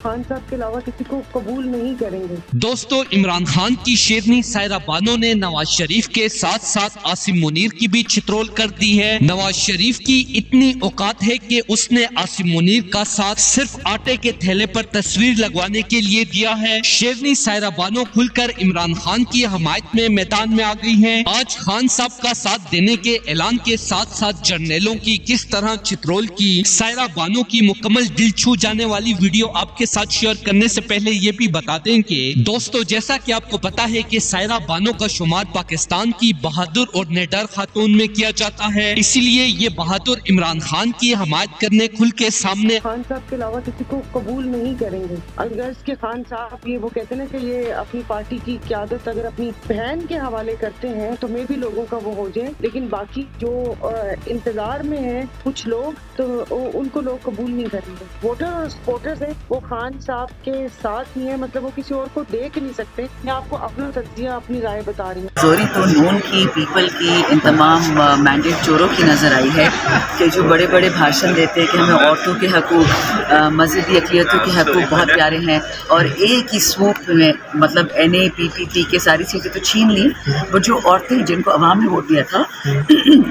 खान साहब के अलावा किसी को कबूल नहीं करेंगे। दोस्तों, इमरान खान की शेरनी सायरा बानो ने नवाज शरीफ के साथ साथ आसिम मुनीर की भी चित्रोल कर दी है। नवाज शरीफ की इतनी औकात है कि उसने आसिम मुनीर का साथ सिर्फ आटे के थैले पर तस्वीर लगवाने के लिए दिया है। शेरनी सायरा बानो खुलकर इमरान खान की हमायत में मैदान में आ गई है। आज खान साहब का साथ देने के ऐलान के साथ साथ जर्नैलों की किस तरह चित्रोल की। सायरा बानो की मुकम्मल दिल छू जाने वाली वीडियो आपके साथ शेयर करने से पहले ये भी बता दें कि दोस्तों, जैसा कि आपको पता है कि सायरा बानो का शुमार पाकिस्तान की बहादुर और निडर खातून में किया जाता है, इसीलिए ये बहादुर इमरान खान की हमायत करने खुल के सामने खान साहब के अलावा किसी को कबूल नहीं करेंगे। अगर इसके खान साहब ये वो कहते हैं ना कि ये अपनी पार्टी की क़यादत अगर अपनी बहन के हवाले करते हैं तो मैं भी लोगों का वो हो जाए, लेकिन बाकी जो इंतजार में है कुछ लोग, तो उनको लोग कबूल नहीं करेंगे। वोटर और सपोर्टर्स है वो खान साहब के साथ ही है, मतलब वो किसी और को देख नहीं सकते। मैं आपको अपना तज्जिया, अपनी राय बता रही हूँ। जोरी तो नून की, पीपल की, इन तमाम मैंडेट चोरों की नज़र आई है कि जो बड़े बड़े भाषण देते हैं कि हमें औरतों के हकूक़, मज़हबी अक़लियतों के हकूक़ बहुत प्यारे हैं, और एक ही सूप में मतलब NAPPP के सारी सीटें तो छीन ली, वो जो औरतें जिनको अवाम ने वोट दिया था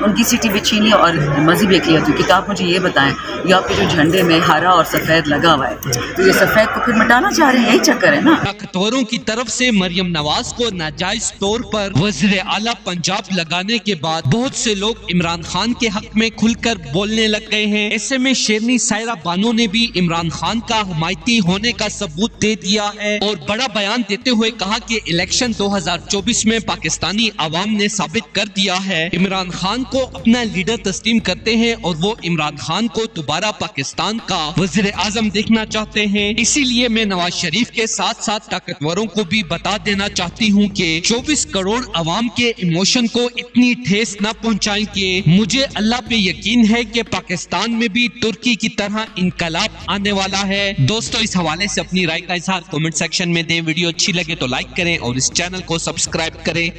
उनकी सीटें भी छीन ली, और मज़हबी अक़लियतों की। तो आप मुझे ये बताएं, ये आपके जो झंडे में हरा और सफ़ेद लगा हुआ है, तो ये सफ़ेद को फिर मिटाना चाह रहे हैं, यही चक्कर है ना। ताकतवरों की तरफ से मरियम नवाज को नाजायज तौर पर वज़ीर आला पंजाब लगाने के बाद बहुत से लोग इमरान खान के हक में खुलकर बोलने लग गए हैं। ऐसे में शेरनी सायरा बानो ने भी इमरान खान का हमायती होने का सबूत दे दिया है और बड़ा बयान देते हुए कहा कि इलेक्शन 2024 में पाकिस्तानी आवाम ने साबित कर दिया है इमरान खान को अपना लीडर तस्लीम करते हैं और वो इमरान खान को दोबारा पाकिस्तान का वज़ीर आज़म देखना चाहते हैं। इसीलिए मैं नवाज शरीफ के साथ साथ ताकतवरों को भी बता देना चाहती हूँ कि 24 करोड़ अवाम के इमोशन को इतनी ठेस न पहुँचाएं कि मुझे अल्लाह पे यकीन है कि पाकिस्तान में भी तुर्की की तरह इनकलाब आने वाला है। दोस्तों, इस हवाले से अपनी राय का इजहार कमेंट सेक्शन में दें। वीडियो अच्छी लगे तो लाइक करें और इस चैनल को सब्सक्राइब करें।